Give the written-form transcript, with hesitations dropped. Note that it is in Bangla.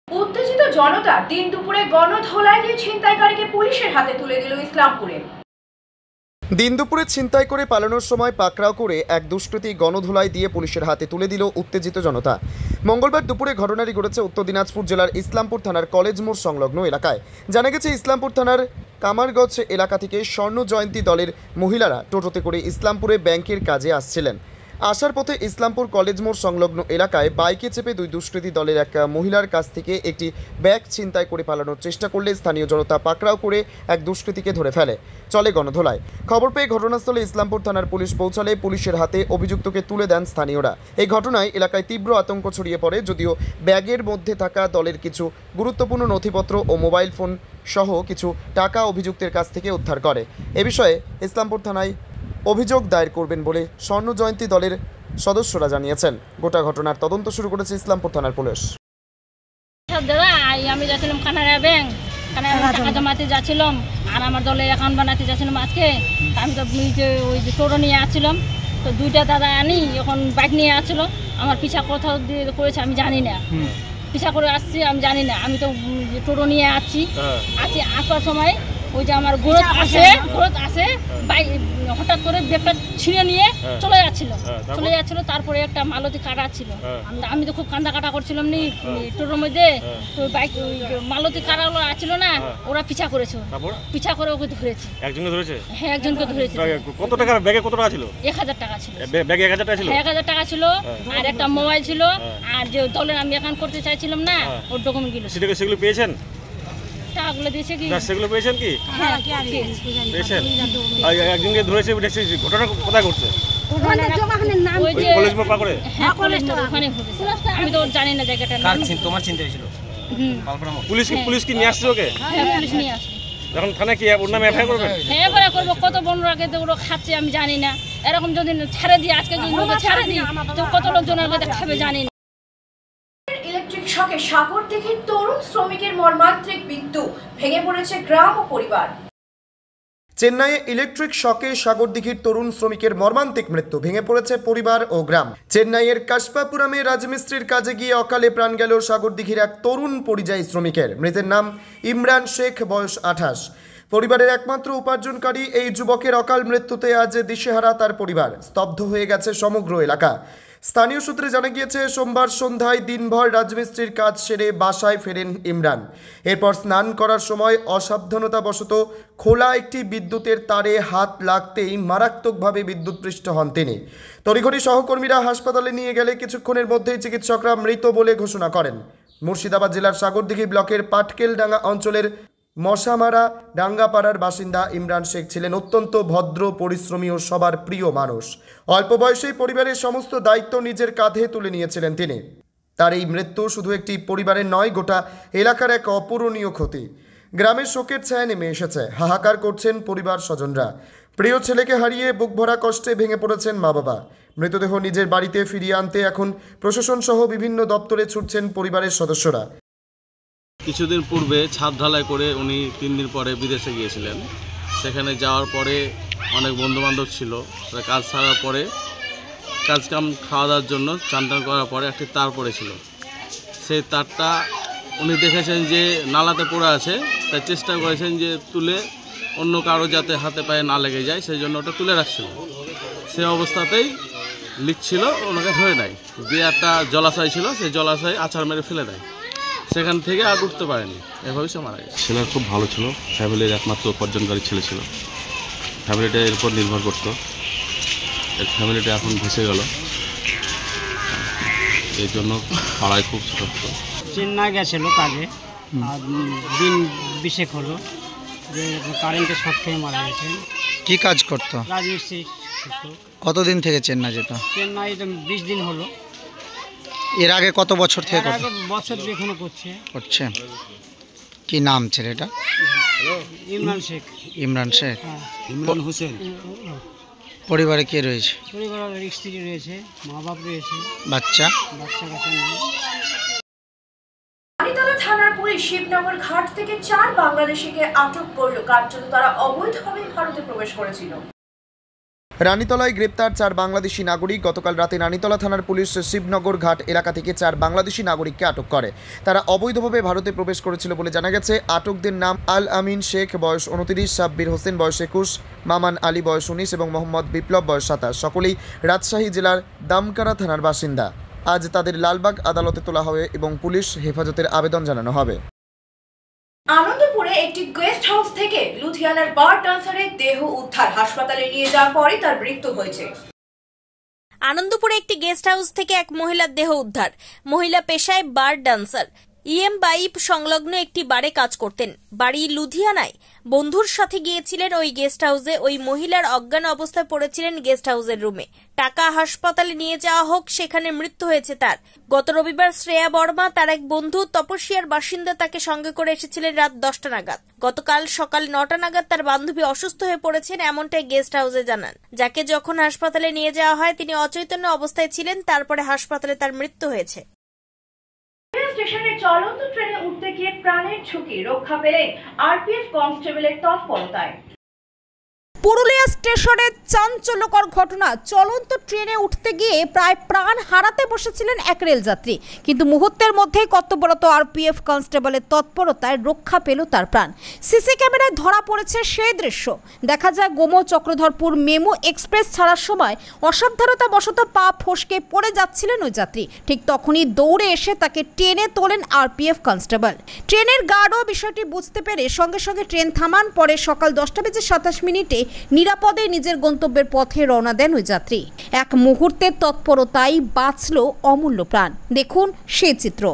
উত্তেজিত জনতা দিন দুপুরে গণধোলাই দিয়ে ছিনতাইকারীকে পুলিশের হাতে তুলে দিল ইসলামপুরে। দিন দুপুরে ছিনতাই করে পালানোর সময় পাকড়াও করে এক দুষ্কৃতী গণধোলাই দিয়ে পুলিশের হাতে তুলে দিল উত্তেজিত জনতা। মঙ্গলবার দুপুরে ঘটনাটি ঘটেছে উত্তর দিনাজপুর জেলার ইসলামপুর থানার কলেজ মোড় সংলগ্ন এলাকায়। জানা গেছে, ইসলামপুর থানার কামারগঞ্জ এলাকা থেকে স্বর্ণ জয়ন্তী দলের মহিলারা টোটোতে করে ইসলামপুরে ব্যাংকের কাজে আসছিলেন। আসার পথে ইসলামপুর কলেজ মোড় সংলগ্ন এলাকায় বাইকে চেপে দুই দুষ্কৃতী দলের এক মহিলার কাছ থেকে একটি ব্যাগ ছিনতাই করে পালানোর চেষ্টা করলে স্থানীয় জনতা পাকড়াও করে এক দুষ্কৃতীকে ধরে ফেলে। চলে গণধোলাই। খবর পেয়ে ঘটনাস্থলে ইসলামপুর থানার পুলিশ পৌঁছালে পুলিশের হাতে অভিযুক্তকে তুলে দেন স্থানীয়রা। এই ঘটনায় এলাকায় তীব্র আতঙ্ক ছড়িয়ে পড়ে, যদিও ব্যাগের মধ্যে থাকা দলের কিছু গুরুত্বপূর্ণ নথিপত্র ও মোবাইল ফোন সহ কিছু টাকা অভিযুক্তের কাছ থেকে উদ্ধার করে। এ বিষয়ে ইসলামপুর থানায় অভিযোগ দায়ের করবেন বলে স্বর্ণ জয়ন্তী দলের সদস্যরা জানিয়েছেন। গোটা ঘটনার তদন্ত শুরু করেছে ইসলামপুর থানার পুলিশ। দাদা, আমি যাচ্ছিলাম কানাড়া ব্যাংক, টাকা জমাতে যাচ্ছিলাম, আর আমার দলে অ্যাকাউন্ট বানাতে যাচ্ছিলাম আজকে। আমি তো ওই যে টোটো নিয়ে আসছিলাম, তো দুইটা দাদা আনি এখন বাইক নিয়ে আসছিলো। আমার পিছা কোথাও দিয়ে করেছে আমি জানি না, পিছা করে আসছি আমি জানি না। আমি তো টোটো নিয়ে আসছি, আসার সময় ওই যে আমার ঘোরত আসে বাইক হঠাৎ করে ব্যাগটা ছিঁড়ে নিয়ে চলে যাচ্ছিল। তারপরে একটা মালতী কাটা ছিল, আমি তো খুব কান্দা কাটা করছিলাম নি টোটোর মধ্যে। তো বাইক মালতী কাটাগুলো আসছিল না, ওরা পিছা করেছে, পিছা করে ওকে ধরেছে। একজনকে ধরেছে? হ্যাঁ, একজনকে ধরেছে। কত টাকা ব্যাগে কত টাকা ছিল? 1000 টাকা ছিল। ব্যাগে 1000 টাকা ছিল? 1000 টাকা ছিল, আর একটা মোবাইল ছিল, আর যে দলের আমি অ্যাকাউন্ট করতে চাইছিলাম না, ওর ডকুমেন্ট গুলো। সেগুলো পেয়েছেন? টাকাগুলো দিয়েছে কি? সেগুলো পেয়েছেন কি? হ্যাঁ, পেয়েছেন। একজনকে ধরেছে, ঘটনা কোথায় ঘটছে? আমি তো জানি না জায়গাটা। তোমার চিন্তা হয়েছিল? পুলিশ কি নিয়ে আসছে ওকে? হ্যাঁ, পুলিশ নিয়ে আসছে। এখন থানায় কি ওর নামে এফআইআর করবেন? হ্যাঁ, এফআইআর করবো। কত বন্ধুরাকে তো ওরা খাচ্ছে আমি জানি না। এরকম যদি ছেড়ে দিই, আজকে যদি ওকে ছেড়ে দিই, তো কত লোকজনের মধ্যে খাবে জানি না। ইলেকট্রিক শকে সাগরদিঘির তরুণ শ্রমিকের মর্মান্তিক মৃত্যু, ভেঙে পড়েছে গ্রাম ও পরিবার। চেন্নাইয়ে ইলেকট্রিক শকে সাগরদিঘির তরুণ শ্রমিকের মর্মান্তিক মৃত্যু, ভেঙে পড়েছে পরিবার ও গ্রাম। চেন্নাইয়ের কাশপাপুরামে রাজমিস্ত্রির কাজে গিয়ে অকালে প্রাণ গেল সাগরদিঘির এক তরুণ পরিযায়ী শ্রমিকের। মৃতের নাম ইমরান শেখ, বয়স 28। পরিবারের একমাত্র উপার্জনকারী এই যুবকের অকাল মৃত্যুতে আজ দিশেহারা তার পরিবার। স্তব্ধ হয়ে গেছে সমগ্র এলাকা। স্থানীয় সূত্রে জানা গিয়েছে, সোমবার সন্ধ্যায় দিনভর রাজমিস্ত্রির কাজ সেরে বাসায় ফেরেন ইমরান। এরপর স্নান করার সময় অসাবধানতাবশত খোলা একটি বিদ্যুতের তারে হাত লাগতেই মারাত্মকভাবে বিদ্যুৎপৃষ্ট হন তিনি। তড়িঘড়ি সহকর্মীরা হাসপাতালে নিয়ে গেলে কিছুক্ষণের মধ্যেই চিকিৎসকরা মৃত বলে ঘোষণা করেন। মুর্শিদাবাদ জেলার সাগরদিঘি ব্লকের পাটকেলডাঙ্গা অঞ্চলের মশামারা ডাঙ্গাপাড়ার বাসিন্দা ইমরান শেখ ছিলেন অত্যন্ত ভদ্র, পরিশ্রমী ও সবার প্রিয় মানুষ। অল্প বয়সেই পরিবারের সমস্ত দায়িত্ব নিজের কাঁধে তুলে নিয়েছিলেন তিনি। তার এই মৃত্যু শুধু একটি পরিবারের নয়, গোটা এলাকার এক অপূরণীয় ক্ষতি। গ্রামের শোকের ছায়া নেমে এসেছে, হাহাকার করছেন পরিবার স্বজনরা। প্রিয় ছেলেকে হারিয়ে বুক ভরা কষ্টে ভেঙে পড়েছেন মা বাবা। মৃতদেহ নিজের বাড়িতে ফিরিয়ে আনতে এখন প্রশাসন সহ বিভিন্ন দপ্তরে ছুটছেন পরিবারের সদস্যরা। কিছুদিন পূর্বে ছাদ ঢালাই করে উনি 3 দিন পরে বিদেশে গিয়েছিলেন। সেখানে যাওয়ার পরে অনেক বন্ধুবান্ধব ছিল। কাজ ছাড়ার পরে কাজকাম খাওয়া দাওয়ার জন্য চান করার পরে একটি তার পড়েছিল। সেই তারটা উনি দেখেছেন যে নালাতে পড়ে আছে, তাই চেষ্টা করেছেন যে তুলে অন্য কারো যাতে হাতে পায়ে না লেগে যায়, সেই জন্য ওটা তুলে রাখছিল। সে অবস্থাতেই লিখছিল, ওনাকে ধরে নেয় দিয়ে একটা জলাশয় ছিল, সেই জলাশয়ে আছাড় মেরে ফেলে দেয়। সেখান থেকে আর উঠতে পারেনি, এভাবেই সে মারা গেছে। ছেলে খুব ভালো ছিল, ফ্যামিলির একমাত্র উপার্জনকারী ছেলে ছিল। ফ্যামিলিটা এর উপর নির্ভর করতো। এর ফ্যামিলিটা এখন ভেসে গেল, এই জন্য পাড়ায় খুব ছোট। চেন্নাই গেছিল কাজে, আর দিন 20 হলো যে কারেন্টের শক খেয়ে মারা গেছে। কি কাজ করতো? রাজমিস্ত্রি। কতদিন থেকে চেন্নাই যেত? চেন্নাই 20 দিন হলো। এর আগে কত বছর থেকে বছর এখনো করছে। কি নাম ছেলেটা? ইমরান শেখ। ইমরান শেখ। ইমরান হোসেন। পরিবারে কে রয়েছে? পরিবারের স্ত্রী রয়েছে, মা বাপ রয়েছে, বাচ্চা কাছে নেই। পানিতলা থানার পুলিশ শিবনগর ঘাট থেকে 4 বাংলাদেশিকে আটক করল। কার্যত তারা অবৈধভাবে ভারতে প্রবেশ করেছিল। রানীতলায় গ্রেপ্তার 4 বাংলাদেশি নাগরিক। গতকাল রাতে রানীতলা থানার পুলিশ শিবনগর ঘাট এলাকা থেকে 4 বাংলাদেশি নাগরিককে আটক করে। তারা অবৈধভাবে ভারতে প্রবেশ করেছিল বলে জানা গেছে। আটকদের নাম আল আমিন শেখ বয়স 29, সাব্বির হোসেন বয়স 21, মামান আলী বয়স 19 এবং মোহাম্মদ বিপ্লব বয়স 27। সকলেই রাজশাহী জেলার দামকারা থানার বাসিন্দা। আজ তাদের লালবাগ আদালতে তোলা হবে এবং পুলিশ হেফাজতের আবেদন জানানো হবে। আনন্দপুরে একটি গেস্ট হাউস থেকে লুধিয়ানার বার ডান্সারের দেহ উদ্ধার। হাসপাতালে নিয়ে যাওয়ার পরে তার মৃত্যু হয়েছে। আনন্দপুরে একটি গেস্ট হাউস থেকে এক মহিলার দেহ উদ্ধার। মহিলা পেশায় বার ডান্সার, বাইপ সংলগ্ন একটি বারে কাজ করতেন। বাড়ি লুধিয়ানায়। বন্ধুর সাথে গিয়েছিলেন ওই গেস্ট হাউসে। ওই মহিলার অজ্ঞান অবস্থায় পড়েছিলেন গেস্ট হাউসের রুমে। টাকা হাসপাতালে নিয়ে যাওয়া হোক, সেখানে মৃত্যু হয়েছে তার। গত রবিবার শ্রেয়া বর্মা, তার এক বন্ধু তপসিয়ার বাসিন্দা, তাকে সঙ্গে করে এসেছিলেন রাত 10টা নাগাদ। গতকাল সকাল 9টা নাগাদ তার বান্ধবী অসুস্থ হয়ে পড়েছেন, এমনটাই গেস্ট হাউসে জানান। যাকে যখন হাসপাতালে নিয়ে যাওয়া হয় তিনি অচৈতন্য অবস্থায় ছিলেন। তারপরে হাসপাতালে তার মৃত্যু হয়েছে। স্টেশনে চলন্ত ট্রেনে উঠতে গিয়ে প্রাণের ঝুঁকি, রক্ষা পেলেন আরপিএফ কনস্টেবলের তৎপরতায়। পুরুলিয়া স্টেশনে চাঞ্চল্যকর ঘটনা। চলন্ত ট্রেনে উঠতে গিয়ে প্রায় প্রাণ হারাতে বসেছিলেন এক রেলযাত্রী, কিন্তু মুহূর্তের মধ্যেই কর্তব্যরত আরপিএফ কনস্টেবলের তৎপরতায় রক্ষা পেল তার প্রাণ। সিসি ক্যামেরায় ধরা পড়েছে সেই দৃশ্য। দেখা যায় গোমো চক্রধরপুর মেমু এক্সপ্রেস ছাড়ার সময় অসাবধানতা বশত পা ফসকে পড়ে যাচ্ছিলেন ওই যাত্রী। ঠিক তখনই দৌড়ে এসে তাকে টেনে তোলেন আরপিএফ কনস্টেবল। ট্রেনের গার্ডও বিষয়টি বুঝতে পেরে সঙ্গে সঙ্গে ট্রেন থামান। পরে সকাল 10:27 নিরাপদে নিজের গন্তব্যের পথে রওনা দেন ওই যাত্রী। এক মুহূর্তের তৎপরতায় বাঁচল অমূল্য প্রাণ। দেখুন সেই চিত্র।